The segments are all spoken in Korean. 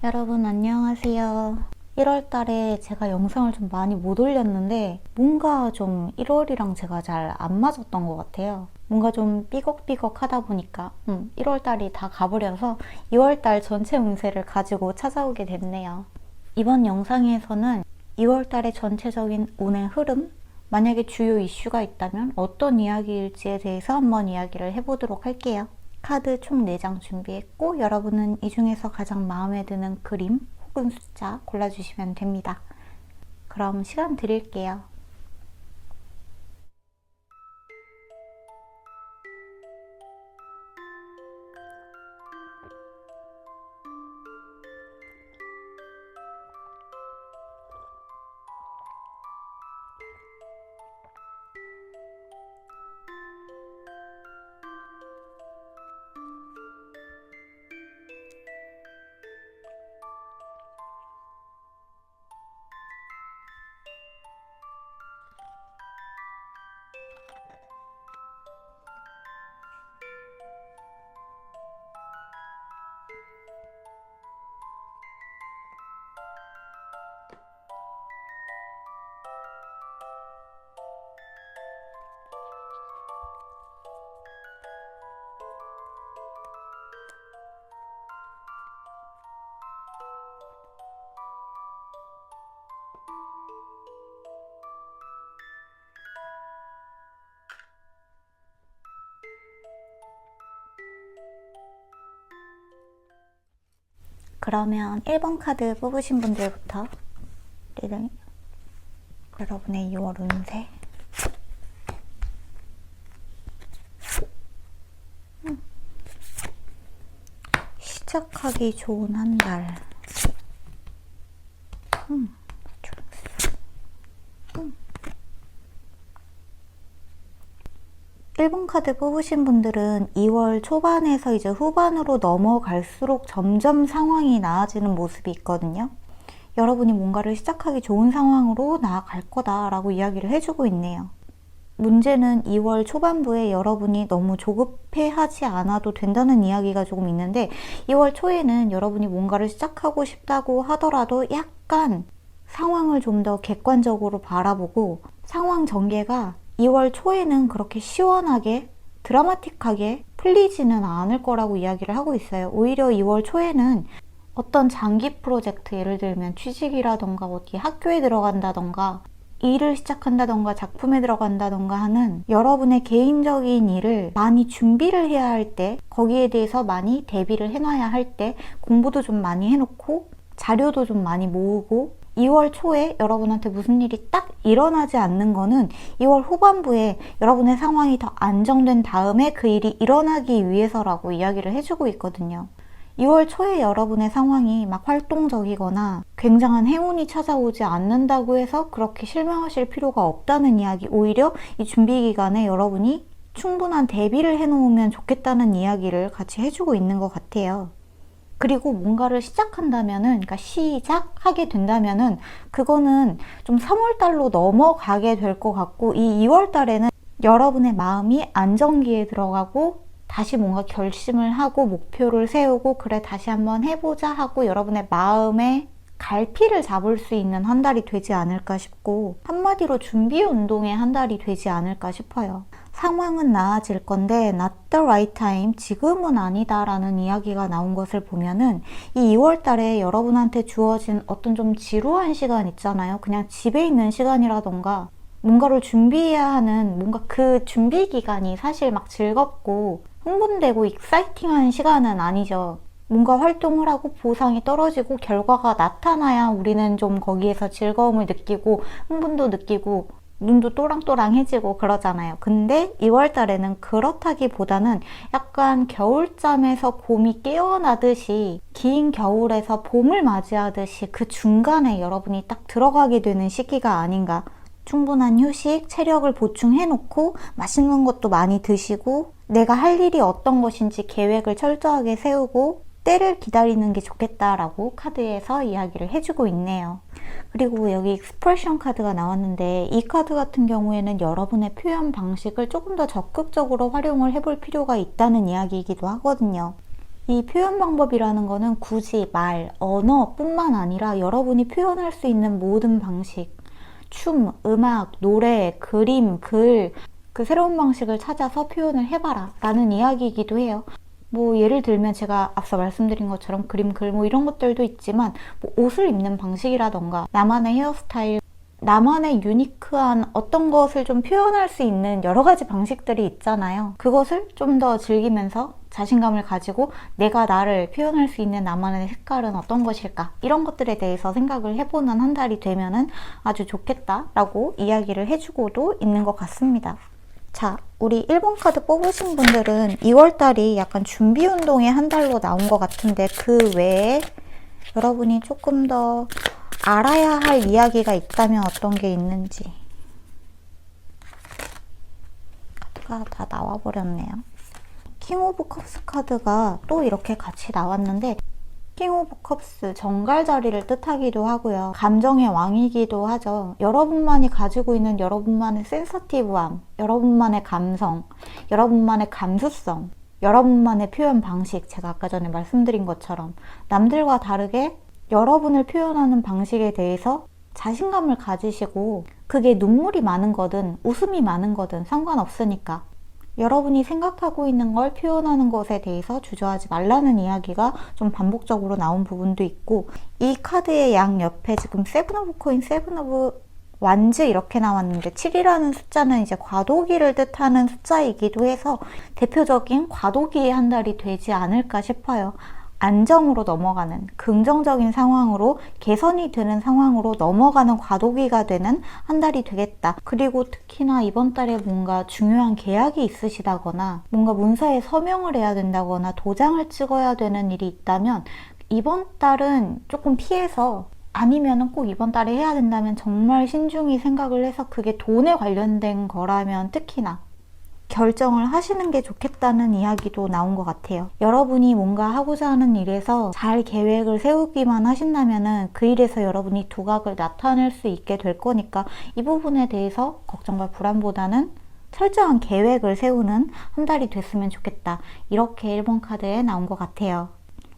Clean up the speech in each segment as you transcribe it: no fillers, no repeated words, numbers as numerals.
여러분 안녕하세요. 1월 달에 제가 영상을 좀 많이 못 올렸는데 뭔가 좀 1월이랑 제가 잘 안 맞았던 것 같아요. 뭔가 좀 삐걱삐걱 하다 보니까 1월 달이 다 가버려서 2월 달 전체 운세를 가지고 찾아오게 됐네요. 이번 영상에서는 2월 달의 전체적인 운의 흐름, 만약에 주요 이슈가 있다면 어떤 이야기일지에 대해서 한번 이야기를 해보도록 할게요. 카드 총 4장 준비했고 여러분은 이 중에서 가장 마음에 드는 그림 혹은 숫자 골라주시면 됩니다. 그럼 시간 드릴게요. 그러면 1번 카드 뽑으신 분들부터 리딩, 여러분의 2월 운세. 시작하기 좋은 한 달. 1번 카드 뽑으신 분들은 2월 초반에서 이제 후반으로 넘어갈수록 점점 상황이 나아지는 모습이 있거든요. 여러분이 뭔가를 시작하기 좋은 상황으로 나아갈 거다라고 이야기를 해주고 있네요. 문제는 2월 초반부에 여러분이 너무 조급해하지 않아도 된다는 이야기가 조금 있는데 2월 초에는 여러분이 뭔가를 시작하고 싶다고 하더라도 약간 상황을 좀 더 객관적으로 바라보고 상황 전개가 2월 초에는 그렇게 시원하게 드라마틱하게 풀리지는 않을 거라고 이야기를 하고 있어요. 오히려 2월 초에는 어떤 장기 프로젝트, 예를 들면 취직이라던가 어디 학교에 들어간다던가 일을 시작한다던가 작품에 들어간다던가 하는 여러분의 개인적인 일을 많이 준비를 해야 할 때, 거기에 대해서 많이 대비를 해놔야 할 때 공부도 좀 많이 해놓고 자료도 좀 많이 모으고 2월 초에 여러분한테 무슨 일이 딱 일어나지 않는 거는 2월 후반부에 여러분의 상황이 더 안정된 다음에 그 일이 일어나기 위해서라고 이야기를 해주고 있거든요. 2월 초에 여러분의 상황이 막 활동적이거나 굉장한 행운이 찾아오지 않는다고 해서 그렇게 실망하실 필요가 없다는 이야기, 오히려 이 준비 기간에 여러분이 충분한 대비를 해놓으면 좋겠다는 이야기를 같이 해주고 있는 것 같아요. 그리고 뭔가를 시작한다면은, 그러니까 시작하게 된다면은 그거는 좀 3월달로 넘어가게 될 것 같고, 이 2월달에는 여러분의 마음이 안정기에 들어가고 다시 뭔가 결심을 하고 목표를 세우고 그래 다시 한번 해보자 하고 여러분의 마음에 갈피를 잡을 수 있는 한 달이 되지 않을까 싶고, 한마디로 준비 운동의 한 달이 되지 않을까 싶어요. 상황은 나아질 건데 not the right time, 지금은 아니다 라는 이야기가 나온 것을 보면은 이 2월 달에 여러분한테 주어진 어떤 좀 지루한 시간 있잖아요. 그냥 집에 있는 시간이라던가 뭔가를 준비해야 하는 뭔가 그 준비 기간이 사실 막 즐겁고 흥분되고 익사이팅한 시간은 아니죠. 뭔가 활동을 하고 보상이 떨어지고 결과가 나타나야 우리는 좀 거기에서 즐거움을 느끼고 흥분도 느끼고 눈도 또랑또랑해지고 그러잖아요. 근데 2월 달에는 그렇다기보다는 약간 겨울잠에서 봄이 깨어나듯이 긴 겨울에서 봄을 맞이하듯이 그 중간에 여러분이 딱 들어가게 되는 시기가 아닌가. 충분한 휴식, 체력을 보충해놓고 맛있는 것도 많이 드시고 내가 할 일이 어떤 것인지 계획을 철저하게 세우고 때를 기다리는 게 좋겠다라고 카드에서 이야기를 해주고 있네요. 그리고 여기 익스프레션 카드가 나왔는데 이 카드 같은 경우에는 여러분의 표현 방식을 조금 더 적극적으로 활용을 해볼 필요가 있다는 이야기이기도 하거든요. 이 표현 방법이라는 거는 굳이 말, 언어뿐만 아니라 여러분이 표현할 수 있는 모든 방식, 춤, 음악, 노래, 그림, 글, 그 새로운 방식을 찾아서 표현을 해봐라 라는 이야기이기도 해요. 뭐 예를 들면 제가 앞서 말씀드린 것처럼 그림, 글 뭐 이런 것들도 있지만 뭐 옷을 입는 방식이라던가 나만의 헤어스타일, 나만의 유니크한 어떤 것을 좀 표현할 수 있는 여러 가지 방식들이 있잖아요. 그것을 좀 더 즐기면서 자신감을 가지고 내가 나를 표현할 수 있는 나만의 색깔은 어떤 것일까? 이런 것들에 대해서 생각을 해보는 한 달이 되면은 아주 좋겠다라고 이야기를 해주고도 있는 것 같습니다. 자, 우리 1번 카드 뽑으신 분들은 2월달이 약간 준비 운동의 한 달로 나온 것 같은데 그 외에 여러분이 조금 더 알아야 할 이야기가 있다면 어떤 게 있는지. 카드가 다 나와버렸네요. 킹 오브 컵스 카드가 또 이렇게 같이 나왔는데 킹 오브 컵스, 정갈 자리를 뜻하기도 하고요. 감정의 왕이기도 하죠. 여러분만이 가지고 있는 여러분만의 센서티브함, 여러분만의 감성, 여러분만의 감수성, 여러분만의 표현 방식, 제가 아까 전에 말씀드린 것처럼 남들과 다르게 여러분을 표현하는 방식에 대해서 자신감을 가지시고 그게 눈물이 많은 거든 웃음이 많은 거든 상관없으니까 여러분이 생각하고 있는 걸 표현하는 것에 대해서 주저하지 말라는 이야기가 좀 반복적으로 나온 부분도 있고 이 카드의 양 옆에 지금 세븐 오브 코인, 세븐 오브 완즈 이렇게 나왔는데 7이라는 숫자는 이제 과도기를 뜻하는 숫자이기도 해서 대표적인 과도기의 한 달이 되지 않을까 싶어요. 안정으로 넘어가는 긍정적인 상황으로 개선이 되는 상황으로 넘어가는 과도기가 되는 한 달이 되겠다. 그리고 특히나 이번 달에 뭔가 중요한 계약이 있으시다거나 뭔가 문서에 서명을 해야 된다거나 도장을 찍어야 되는 일이 있다면 이번 달은 조금 피해서 아니면은 꼭 이번 달에 해야 된다면 정말 신중히 생각을 해서 그게 돈에 관련된 거라면 특히나 결정을 하시는 게 좋겠다는 이야기도 나온 것 같아요. 여러분이 뭔가 하고자 하는 일에서 잘 계획을 세우기만 하신다면은 그 일에서 여러분이 두각을 나타낼 수 있게 될 거니까 이 부분에 대해서 걱정과 불안보다는 철저한 계획을 세우는 한 달이 됐으면 좋겠다. 이렇게 1번 카드에 나온 것 같아요.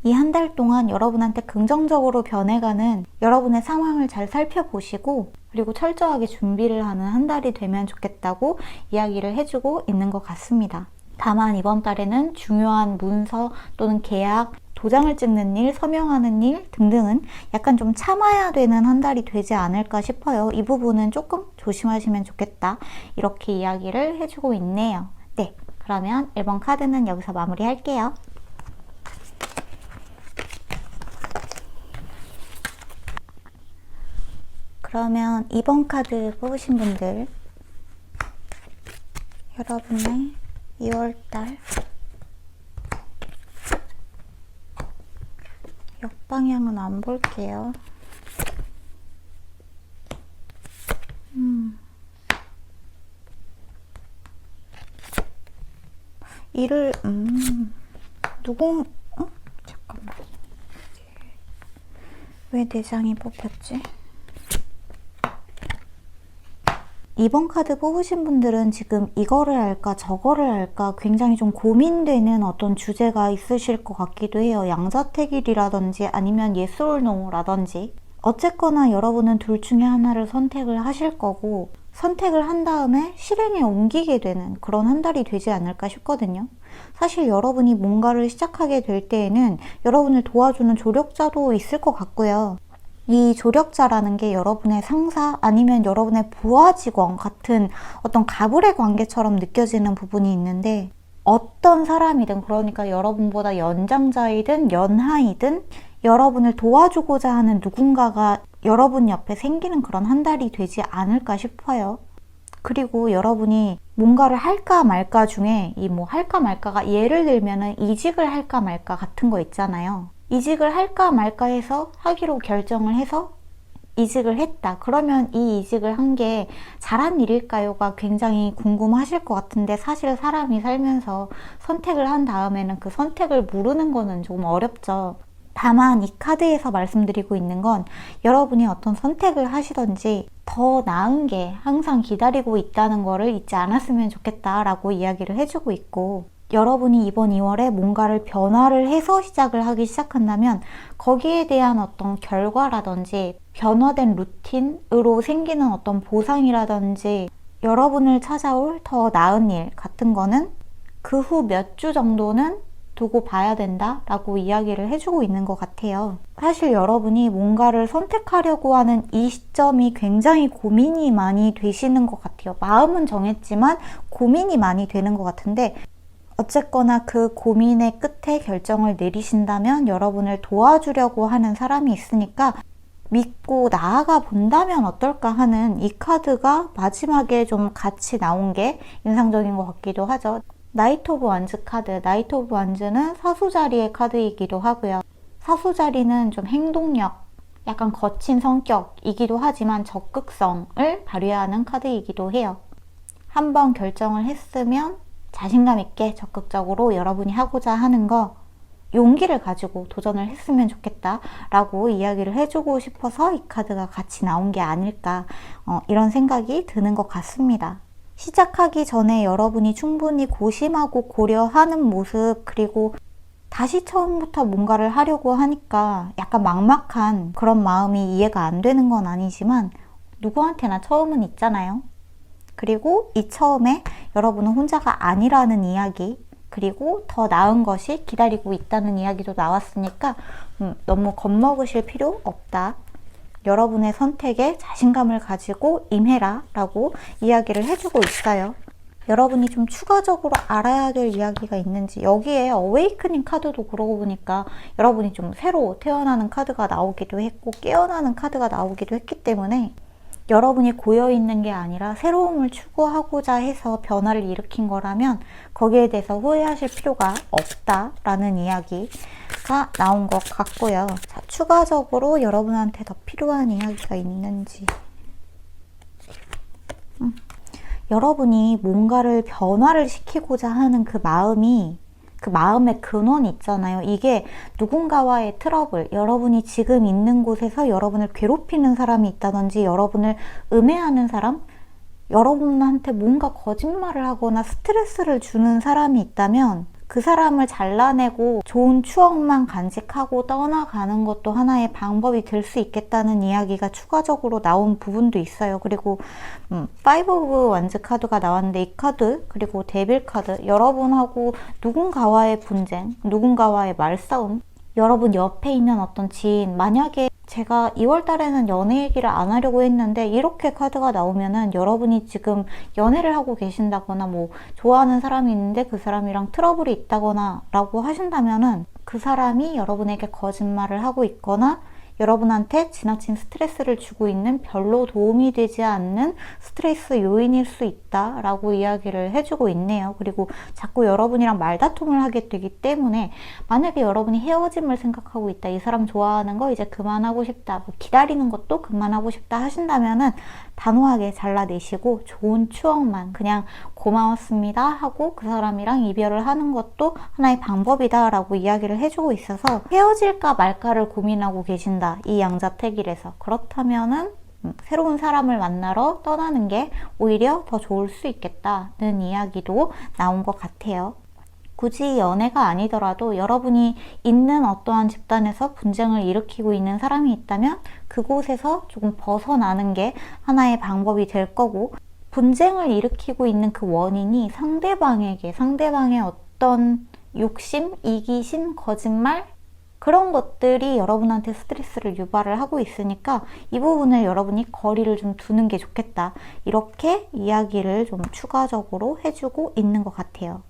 이 한 달 동안 여러분한테 긍정적으로 변해가는 여러분의 상황을 잘 살펴보시고 그리고 철저하게 준비를 하는 한 달이 되면 좋겠다고 이야기를 해주고 있는 것 같습니다. 다만 이번 달에는 중요한 문서 또는 계약, 도장을 찍는 일, 서명하는 일 등등은 약간 좀 참아야 되는 한 달이 되지 않을까 싶어요. 이 부분은 조금 조심하시면 좋겠다. 이렇게 이야기를 해주고 있네요. 네, 그러면 1번 카드는 여기서 마무리할게요. 그러면 2번 카드 뽑으신 분들 여러분의 2월달 역방향은 안 볼게요. 일을 잠깐만, 왜 4장이 뽑혔지? 2번 카드 뽑으신 분들은 지금 이거를 할까 저거를 할까 굉장히 좀 고민되는 어떤 주제가 있으실 것 같기도 해요. 양자택일이라든지 아니면 yes or no라든지 어쨌거나 여러분은 둘 중에 하나를 선택을 하실 거고 선택을 한 다음에 실행에 옮기게 되는 그런 한 달이 되지 않을까 싶거든요. 사실 여러분이 뭔가를 시작하게 될 때에는 여러분을 도와주는 조력자도 있을 것 같고요. 이 조력자라는 게 여러분의 상사 아니면 여러분의 부하 직원 같은 어떤 가불의 관계처럼 느껴지는 부분이 있는데 어떤 사람이든 그러니까 여러분보다 연장자이든 연하이든 여러분을 도와주고자 하는 누군가가 여러분 옆에 생기는 그런 한 달이 되지 않을까 싶어요. 그리고 여러분이 뭔가를 할까 말까 중에 이 뭐 할까 말까가 예를 들면은 이직을 할까 말까 같은 거 있잖아요. 이직을 할까 말까 해서 하기로 결정을 해서 이직을 했다. 그러면 이 이직을 한 게 잘한 일일까요가 굉장히 궁금하실 것 같은데 사실 사람이 살면서 선택을 한 다음에는 그 선택을 모르는 거는 좀 어렵죠. 다만 이 카드에서 말씀드리고 있는 건 여러분이 어떤 선택을 하시던지 더 나은 게 항상 기다리고 있다는 거를 잊지 않았으면 좋겠다라고 이야기를 해주고 있고 여러분이 이번 2월에 뭔가를 변화를 해서 시작을 하기 시작한다면 거기에 대한 어떤 결과라든지 변화된 루틴으로 생기는 어떤 보상이라든지 여러분을 찾아올 더 나은 일 같은 거는 그 후 몇 주 정도는 두고 봐야 된다 라고 이야기를 해주고 있는 것 같아요. 사실 여러분이 뭔가를 선택하려고 하는 이 시점이 굉장히 고민이 많이 되시는 것 같아요. 마음은 정했지만 고민이 많이 되는 것 같은데 어쨌거나 그 고민의 끝에 결정을 내리신다면 여러분을 도와주려고 하는 사람이 있으니까 믿고 나아가 본다면 어떨까 하는 이 카드가 마지막에 좀 같이 나온 게 인상적인 것 같기도 하죠. 나이트 오브 완즈 카드, 나이트 오브 완즈는 사수자리의 카드이기도 하고요. 사수자리는 좀 행동력, 약간 거친 성격이기도 하지만 적극성을 발휘하는 카드이기도 해요. 한번 결정을 했으면 자신감 있게 적극적으로 여러분이 하고자 하는 거 용기를 가지고 도전을 했으면 좋겠다 라고 이야기를 해주고 싶어서 이 카드가 같이 나온 게 아닐까 이런 생각이 드는 것 같습니다. 시작하기 전에 여러분이 충분히 고심하고 고려하는 모습, 그리고 다시 처음부터 뭔가를 하려고 하니까 약간 막막한 그런 마음이 이해가 안 되는 건 아니지만 누구한테나 처음은 있잖아요. 그리고 이 처음에 여러분은 혼자가 아니라는 이야기, 그리고 더 나은 것이 기다리고 있다는 이야기도 나왔으니까 너무 겁먹으실 필요 없다. 여러분의 선택에 자신감을 가지고 임해라 라고 이야기를 해주고 있어요. 여러분이 좀 추가적으로 알아야 될 이야기가 있는지, 여기에 어웨이크닝 카드도 그러고 보니까 여러분이 좀 새로 태어나는 카드가 나오기도 했고 깨어나는 카드가 나오기도 했기 때문에 여러분이 고여있는 게 아니라 새로움을 추구하고자 해서 변화를 일으킨 거라면 거기에 대해서 후회하실 필요가 없다라는 이야기가 나온 것 같고요. 자, 추가적으로 여러분한테 더 필요한 이야기가 있는지. 여러분이 뭔가를 변화를 시키고자 하는 그 마음이, 그 마음의 근원이 있잖아요. 이게 누군가와의 트러블, 여러분이 지금 있는 곳에서 여러분을 괴롭히는 사람이 있다든지 여러분을 음해하는 사람, 여러분한테 뭔가 거짓말을 하거나 스트레스를 주는 사람이 있다면 그 사람을 잘라내고 좋은 추억만 간직하고 떠나가는 것도 하나의 방법이 될 수 있겠다는 이야기가 추가적으로 나온 부분도 있어요. 그리고 파이브 오브 완즈 카드가 나왔는데 이 카드, 그리고 데빌 카드, 여러분하고 누군가와의 분쟁, 누군가와의 말싸움, 여러분 옆에 있는 어떤 지인, 만약에 제가 2월 달에는 연애 얘기를 안 하려고 했는데 이렇게 카드가 나오면은 여러분이 지금 연애를 하고 계신다거나 뭐 좋아하는 사람이 있는데 그 사람이랑 트러블이 있다거나 라고 하신다면은 그 사람이 여러분에게 거짓말을 하고 있거나 여러분한테 지나친 스트레스를 주고 있는, 별로 도움이 되지 않는 스트레스 요인일 수 있다라고 이야기를 해주고 있네요. 그리고 자꾸 여러분이랑 말다툼을 하게 되기 때문에 만약에 여러분이 헤어짐을 생각하고 있다, 이 사람 좋아하는 거 이제 그만하고 싶다, 뭐 기다리는 것도 그만하고 싶다 하신다면은 단호하게 잘라내시고 좋은 추억만 그냥 고마웠습니다 하고 그 사람이랑 이별을 하는 것도 하나의 방법이다 라고 이야기를 해주고 있어서 헤어질까 말까를 고민하고 계신다, 이 양자택일에서. 그렇다면은 새로운 사람을 만나러 떠나는 게 오히려 더 좋을 수 있겠다는 이야기도 나온 것 같아요. 굳이 연애가 아니더라도 여러분이 있는 어떠한 집단에서 분쟁을 일으키고 있는 사람이 있다면 그곳에서 조금 벗어나는 게 하나의 방법이 될 거고, 분쟁을 일으키고 있는 그 원인이 상대방에게, 상대방의 어떤 욕심, 이기심, 거짓말, 그런 것들이 여러분한테 스트레스를 유발을 하고 있으니까 이 부분을 여러분이 거리를 좀 두는 게 좋겠다, 이렇게 이야기를 좀 추가적으로 해주고 있는 것 같아요.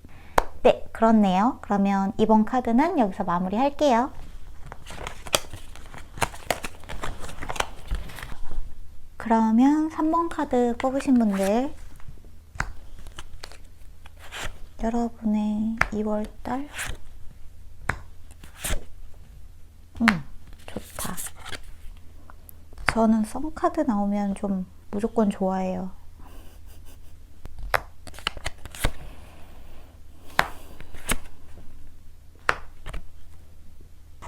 네, 그렇네요. 그러면 이번 카드는 여기서 마무리 할게요. 그러면 3번 카드 뽑으신 분들, 여러분의 2월달 좋다. 저는 썬카드 나오면 좀 무조건 좋아해요.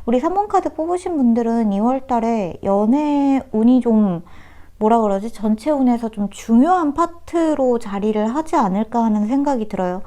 우리 3번 카드 뽑으신 분들은 2월달에 연애 운이 좀 뭐라 그러지? 전체 운에서 좀 중요한 파트로 자리를 하지 않을까 하는 생각이 들어요.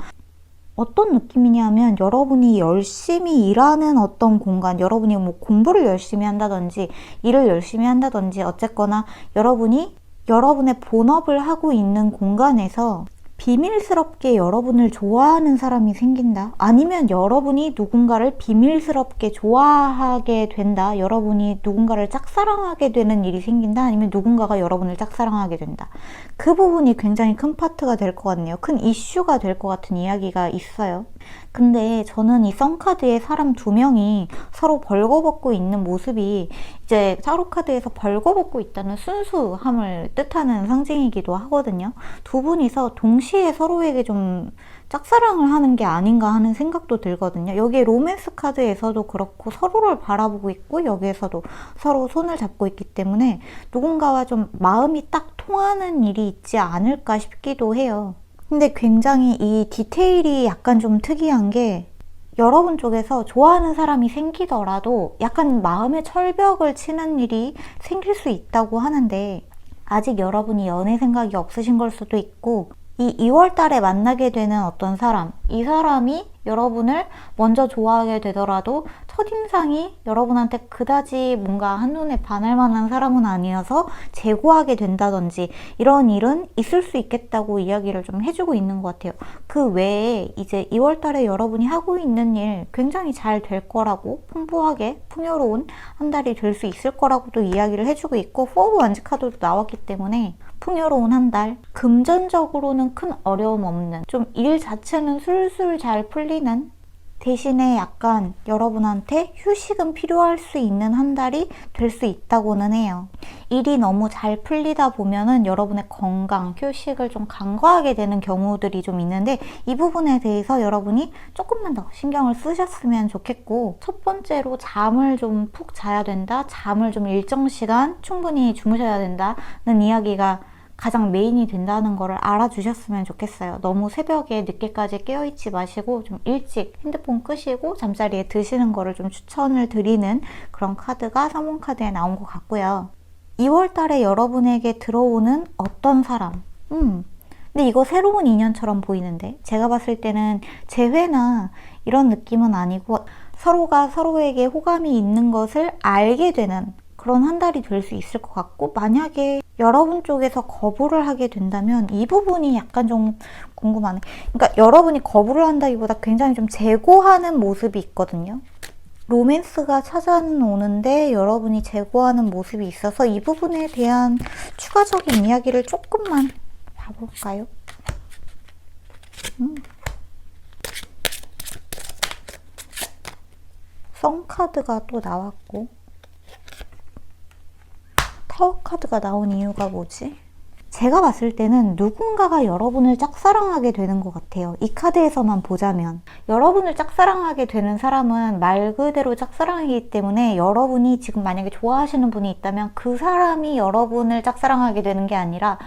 어떤 느낌이냐면 여러분이 열심히 일하는 어떤 공간, 여러분이 뭐 공부를 열심히 한다든지 일을 열심히 한다든지 어쨌거나 여러분이 여러분의 본업을 하고 있는 공간에서 비밀스럽게 여러분을 좋아하는 사람이 생긴다. 아니면 여러분이 누군가를 비밀스럽게 좋아하게 된다. 여러분이 누군가를 짝사랑하게 되는 일이 생긴다. 아니면 누군가가 여러분을 짝사랑하게 된다. 그 부분이 굉장히 큰 파트가 될 것 같네요. 큰 이슈가 될 것 같은 이야기가 있어요. 근데 저는 이 썬카드의 사람 두 명이 서로 벌거벗고 있는 모습이 이제 타로카드에서 벌거벗고 있다는 순수함을 뜻하는 상징이기도 하거든요. 두 분이서 동시에 서로에게 좀 짝사랑을 하는 게 아닌가 하는 생각도 들거든요. 여기에 로맨스 카드에서도 그렇고 서로를 바라보고 있고 여기에서도 서로 손을 잡고 있기 때문에 누군가와 좀 마음이 딱 통하는 일이 있지 않을까 싶기도 해요. 근데 굉장히 이 디테일이 약간 좀 특이한 게 여러분 쪽에서 좋아하는 사람이 생기더라도 약간 마음의 철벽을 치는 일이 생길 수 있다고 하는데 아직 여러분이 연애 생각이 없으신 걸 수도 있고 이 2월 달에 만나게 되는 어떤 사람, 이 사람이 여러분을 먼저 좋아하게 되더라도 첫인상이 여러분한테 그다지 뭔가 한눈에 반할 만한 사람은 아니어서 재고하게 된다든지 이런 일은 있을 수 있겠다고 이야기를 좀 해주고 있는 것 같아요. 그 외에 이제 2월 달에 여러분이 하고 있는 일 굉장히 잘 될 거라고 풍부하게 풍요로운 한 달이 될 수 있을 거라고도 이야기를 해주고 있고 포 원지 카드도 나왔기 때문에 풍요로운 한 달, 금전적으로는 큰 어려움 없는 좀 일 자체는 술술 잘 풀리는 대신에 약간 여러분한테 휴식은 필요할 수 있는 한 달이 될 수 있다고는 해요. 일이 너무 잘 풀리다 보면은 여러분의 건강, 휴식을 좀 간과하게 되는 경우들이 좀 있는데 이 부분에 대해서 여러분이 조금만 더 신경을 쓰셨으면 좋겠고 첫 번째로 잠을 좀 푹 자야 된다. 잠을 좀 일정 시간 충분히 주무셔야 된다는 이야기가 가장 메인이 된다는 거를 알아주셨으면 좋겠어요. 너무 새벽에 늦게까지 깨어있지 마시고 좀 일찍 핸드폰 끄시고 잠자리에 드시는 거를 좀 추천을 드리는 그런 카드가 3번 카드에 나온 것 같고요. 2월 달에 여러분에게 들어오는 어떤 사람 근데 이거 새로운 인연처럼 보이는데 제가 봤을 때는 재회나 이런 느낌은 아니고 서로가 서로에게 호감이 있는 것을 알게 되는 그런 한 달이 될 수 있을 것 같고 만약에 여러분 쪽에서 거부를 하게 된다면 이 부분이 약간 좀 궁금하네. 그러니까 여러분이 거부를 한다기보다 굉장히 좀 재고하는 모습이 있거든요. 로맨스가 찾아오는데 여러분이 재고하는 모습이 있어서 이 부분에 대한 추가적인 이야기를 조금만 봐볼까요? 성 카드가 또 나왔고 타워 카드가 나온 이유가 뭐지? 제가 봤을 때는 누군가가 여러분을 짝사랑하게 되는 것 같아요. 이 카드에서만 보자면 여러분을 짝사랑하게 되는 사람은 말 그대로 짝사랑이기 때문에 여러분이 지금 만약에 좋아하시는 분이 있다면 그 사람이 여러분을 짝사랑하게 되는 게 아니라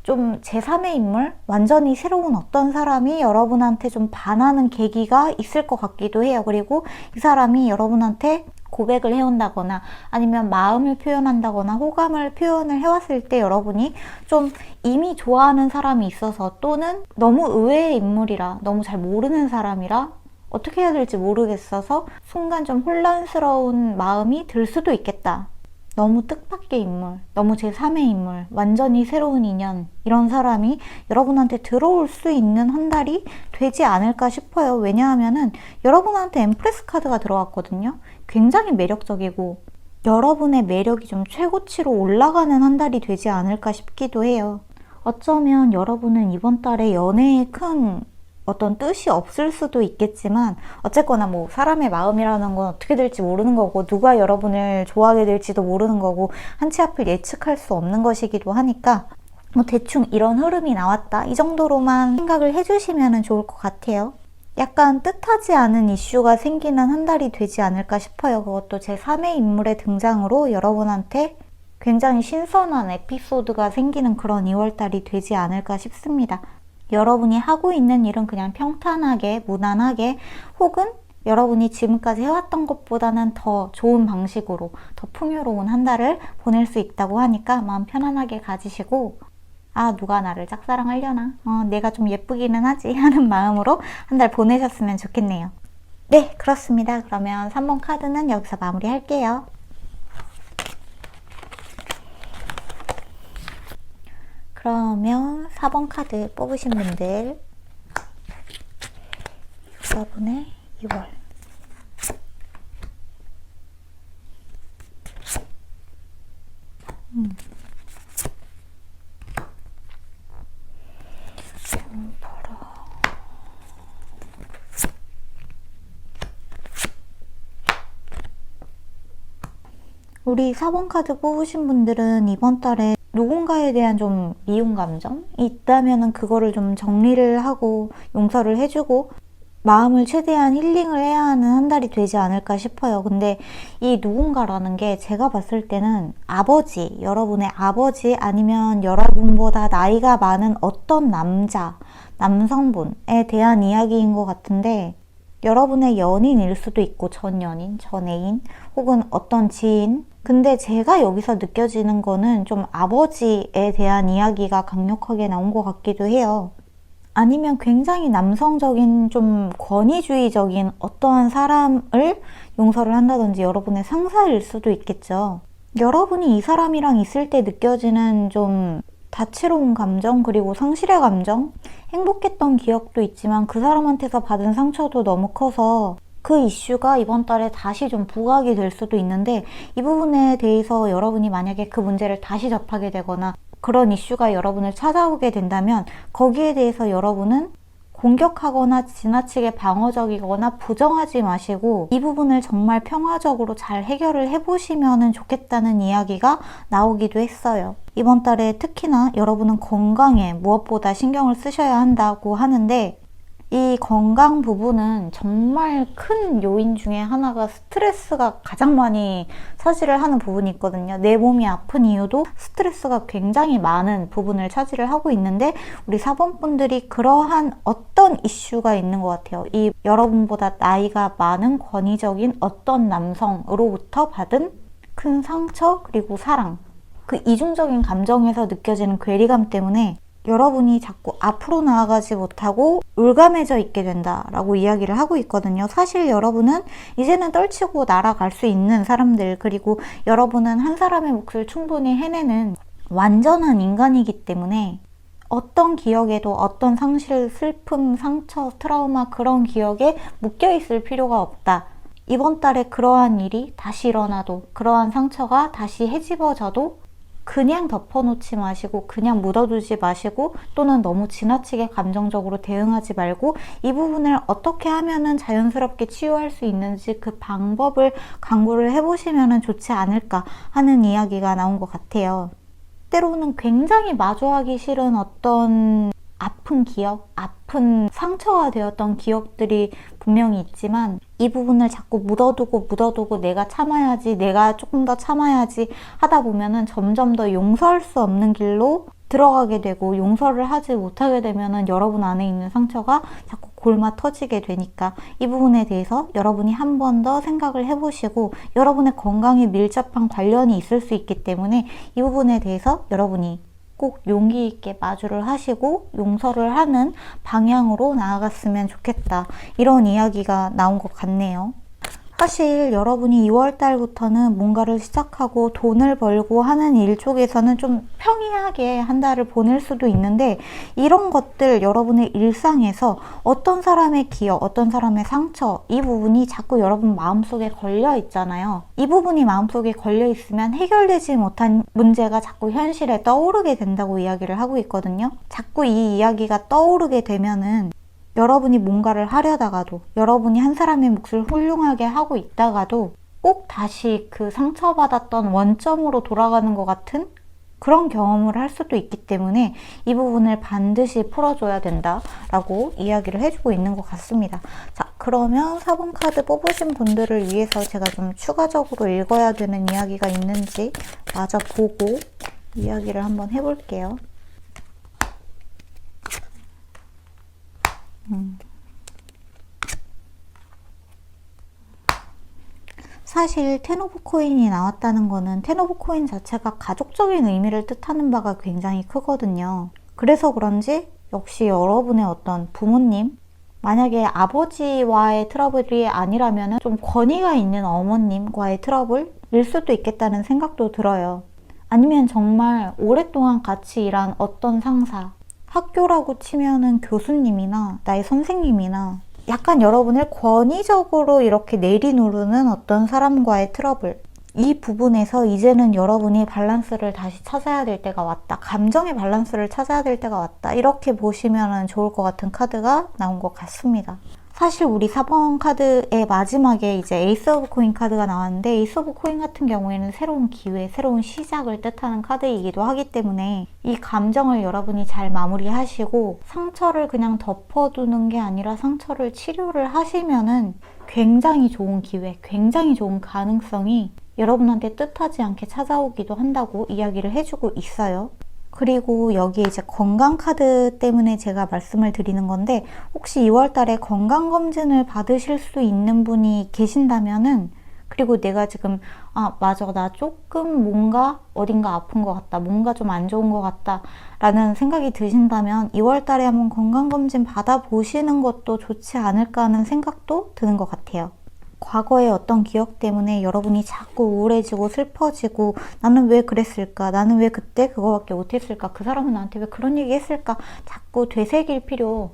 좀 제3의 인물? 완전히 새로운 어떤 사람이 여러분한테 좀 반하는 계기가 있을 것 같기도 해요. 그리고 이 사람이 여러분한테 고백을 해온다거나 아니면 마음을 표현한다거나 호감을 표현을 해왔을 때 여러분이 좀 이미 좋아하는 사람이 있어서 또는 너무 의외의 인물이라 너무 잘 모르는 사람이라 어떻게 해야 될지 모르겠어서 순간 좀 혼란스러운 마음이 들 수도 있겠다. 너무 뜻밖의 인물, 너무 제3의 인물, 완전히 새로운 인연 이런 사람이 여러분한테 들어올 수 있는 한 달이 되지 않을까 싶어요. 왜냐하면은 여러분한테 엠프레스 카드가 들어왔거든요. 굉장히 매력적이고 여러분의 매력이 좀 최고치로 올라가는 한 달이 되지 않을까 싶기도 해요. 어쩌면 여러분은 이번 달에 연애에 큰 어떤 뜻이 없을 수도 있겠지만 어쨌거나 뭐 사람의 마음이라는 건 어떻게 될지 모르는 거고 누가 여러분을 좋아하게 될지도 모르는 거고 한 치 앞을 예측할 수 없는 것이기도 하니까 뭐 대충 이런 흐름이 나왔다 이 정도로만 생각을 해주시면 좋을 것 같아요. 약간 뜻하지 않은 이슈가 생기는 한 달이 되지 않을까 싶어요. 그것도 제3의 인물의 등장으로 여러분한테 굉장히 신선한 에피소드가 생기는 그런 2월달이 되지 않을까 싶습니다. 여러분이 하고 있는 일은 그냥 평탄하게, 무난하게 혹은 여러분이 지금까지 해왔던 것보다는 더 좋은 방식으로 더 풍요로운 한 달을 보낼 수 있다고 하니까 마음 편안하게 가지시고 아, 누가 나를 짝사랑하려나? 내가 좀 예쁘기는 하지 하는 마음으로 한 달 보내셨으면 좋겠네요. 네, 그렇습니다. 그러면 3번 카드는 여기서 마무리할게요. 그러면 4번 카드 뽑으신 분들, 여러분의 2월. 우리 4번 카드 뽑으신 분들은 이번 달에 누군가에 대한 좀 미움 감정이 있다면 그거를 좀 정리를 하고 용서를 해주고 마음을 최대한 힐링을 해야 하는 한 달이 되지 않을까 싶어요. 근데 이 누군가라는 게 제가 봤을 때는 아버지, 여러분의 아버지 아니면 여러분보다 나이가 많은 어떤 남자, 남성분에 대한 이야기인 것 같은데 여러분의 연인일 수도 있고 전 연인, 전 애인 혹은 어떤 지인. 근데 제가 여기서 느껴지는 거는 좀 아버지에 대한 이야기가 강력하게 나온 것 같기도 해요. 아니면 굉장히 남성적인 좀 권위주의적인 어떠한 사람을 용서를 한다든지 여러분의 상사일 수도 있겠죠. 여러분이 이 사람이랑 있을 때 느껴지는 좀 다채로운 감정 그리고 상실의 감정, 행복했던 기억도 있지만 그 사람한테서 받은 상처도 너무 커서 그 이슈가 이번 달에 다시 좀 부각이 될 수도 있는데 이 부분에 대해서 여러분이 만약에 그 문제를 다시 접하게 되거나 그런 이슈가 여러분을 찾아오게 된다면 거기에 대해서 여러분은 공격하거나 지나치게 방어적이거나 부정하지 마시고 이 부분을 정말 평화적으로 잘 해결을 해보시면 좋겠다는 이야기가 나오기도 했어요. 이번 달에 특히나 여러분은 건강에 무엇보다 신경을 쓰셔야 한다고 하는데 이 건강 부분은 정말 큰 요인 중에 하나가 스트레스가 가장 많이 차지를 하는 부분이 있거든요. 내 몸이 아픈 이유도 스트레스가 굉장히 많은 부분을 차지를 하고 있는데 우리 4번 분들이 그러한 어떤 이슈가 있는 것 같아요. 이 여러분보다 나이가 많은 권위적인 어떤 남성으로부터 받은 큰 상처 그리고 사랑 그 이중적인 감정에서 느껴지는 괴리감 때문에 여러분이 자꾸 앞으로 나아가지 못하고 울감해져 있게 된다라고 이야기를 하고 있거든요. 사실 여러분은 이제는 떨치고 날아갈 수 있는 사람들 그리고 여러분은 한 사람의 몫을 충분히 해내는 완전한 인간이기 때문에 어떤 기억에도 어떤 상실, 슬픔, 상처, 트라우마 그런 기억에 묶여있을 필요가 없다. 이번 달에 그러한 일이 다시 일어나도 그러한 상처가 다시 헤집어져도 그냥 덮어놓지 마시고 그냥 묻어두지 마시고 또는 너무 지나치게 감정적으로 대응하지 말고 이 부분을 어떻게 하면은 자연스럽게 치유할 수 있는지 그 방법을 강구를 해보시면 좋지 않을까 하는 이야기가 나온 것 같아요. 때로는 굉장히 마주하기 싫은 어떤 아픈 기억, 아픈 상처가 되었던 기억들이 분명히 있지만 이 부분을 자꾸 묻어두고 내가 참아야지, 내가 조금 더 참아야지 하다 보면은 점점 더 용서할 수 없는 길로 들어가게 되고 용서를 하지 못하게 되면은 여러분 안에 있는 상처가 자꾸 골마 터지게 되니까 이 부분에 대해서 여러분이 한 번 더 생각을 해보시고 여러분의 건강에 밀접한 관련이 있을 수 있기 때문에 이 부분에 대해서 여러분이 꼭 용기 있게 마주를 하시고 용서를 하는 방향으로 나아갔으면 좋겠다. 이런 이야기가 나온 것 같네요. 사실 여러분이 2월달부터는 뭔가를 시작하고 돈을 벌고 하는 일 쪽에서는 좀 평이하게 한 달을 보낼 수도 있는데 이런 것들 여러분의 일상에서 어떤 사람의 기억, 어떤 사람의 상처 이 부분이 자꾸 여러분 마음속에 걸려 있잖아요. 이 부분이 마음속에 걸려 있으면 해결되지 못한 문제가 자꾸 현실에 떠오르게 된다고 이야기를 하고 있거든요. 자꾸 이 이야기가 떠오르게 되면은 여러분이 뭔가를 하려다가도 여러분이 한 사람의 몫을 훌륭하게 하고 있다가도 꼭 다시 그 상처받았던 원점으로 돌아가는 것 같은 그런 경험을 할 수도 있기 때문에 이 부분을 반드시 풀어줘야 된다라고 이야기를 해주고 있는 것 같습니다. 자, 그러면 4번 카드 뽑으신 분들을 위해서 제가 좀 추가적으로 읽어야 되는 이야기가 있는지 마저 보고 이야기를 한번 해볼게요. 사실 10 오브 코인이 나왔다는 거는 10 오브 코인 자체가 가족적인 의미를 뜻하는 바가 굉장히 크거든요. 그래서 그런지 역시 여러분의 어떤 부모님, 만약에 아버지와의 트러블이 아니라면 좀 권위가 있는 어머님과의 트러블일 수도 있겠다는 생각도 들어요. 아니면 정말 오랫동안 같이 일한 어떤 상사, 학교라고 치면은 교수님이나 나의 선생님이나 약간 여러분을 권위적으로 이렇게 내리누르는 어떤 사람과의 트러블, 이 부분에서 이제는 여러분이 밸런스를 다시 찾아야 될 때가 왔다. 감정의 밸런스를 찾아야 될 때가 왔다. 이렇게 보시면 좋을 것 같은 카드가 나온 것 같습니다. 사실 우리 4번 카드의 마지막에 이제 에이스 오브 코인 카드가 나왔는데, 에이스 오브 코인 같은 경우에는 새로운 기회, 새로운 시작을 뜻하는 카드이기도 하기 때문에 이 감정을 여러분이 잘 마무리하시고 상처를 그냥 덮어두는 게 아니라 상처를 치료를 하시면은 굉장히 좋은 기회, 굉장히 좋은 가능성이 여러분한테 뜻하지 않게 찾아오기도 한다고 이야기를 해주고 있어요. 그리고 여기에 이제 건강 카드 때문에 제가 말씀을 드리는 건데, 혹시 2월 달에 건강검진을 받으실 수 있는 분이 계신다면은, 그리고 내가 지금 맞아, 나 조금 뭔가 어딘가 아픈 것 같다, 뭔가 좀 안 좋은 것 같다 라는 생각이 드신다면 2월 달에 한번 건강검진 받아보시는 것도 좋지 않을까 하는 생각도 드는 것 같아요. 과거의 어떤 기억 때문에 여러분이 자꾸 우울해지고 슬퍼지고, 나는 왜 그랬을까? 나는 왜 그때 그거밖에 못했을까? 그 사람은 나한테 왜 그런 얘기 했을까? 자꾸 되새길 필요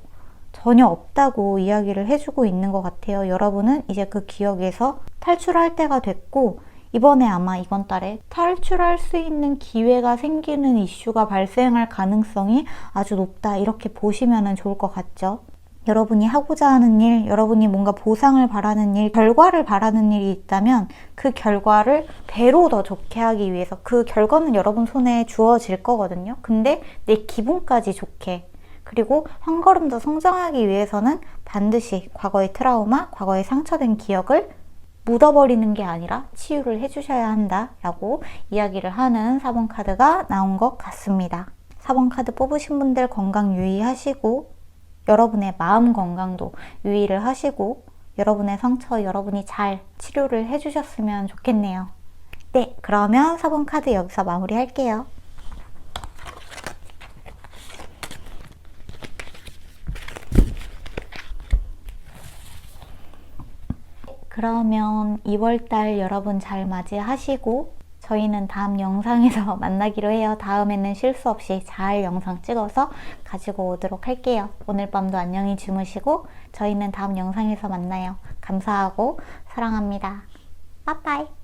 전혀 없다고 이야기를 해주고 있는 것 같아요. 여러분은 이제 그 기억에서 탈출할 때가 됐고, 이번에 아마 이번 달에 탈출할 수 있는 기회가 생기는 이슈가 발생할 가능성이 아주 높다, 이렇게 보시면 좋을 것 같죠. 여러분이 하고자 하는 일, 여러분이 뭔가 보상을 바라는 일, 결과를 바라는 일이 있다면 그 결과를 배로 더 좋게 하기 위해서, 그 결과는 여러분 손에 주어질 거거든요. 근데 내 기분까지 좋게, 그리고 한 걸음 더 성장하기 위해서는 반드시 과거의 트라우마, 과거의 상처된 기억을 묻어버리는 게 아니라 치유를 해주셔야 한다라고 이야기를 하는 4번 카드가 나온 것 같습니다. 4번 카드 뽑으신 분들 건강 유의하시고, 여러분의 마음 건강도 유의를 하시고, 여러분의 상처 여러분이 잘 치료를 해주셨으면 좋겠네요. 네, 그러면 4번 카드 여기서 마무리할게요. 그러면 2월달 여러분 잘 맞이하시고, 저희는 다음 영상에서 만나기로 해요. 다음에는 실수 없이 잘 영상 찍어서 가지고 오도록 할게요. 오늘 밤도 안녕히 주무시고 저희는 다음 영상에서 만나요. 감사하고 사랑합니다. 빠빠이.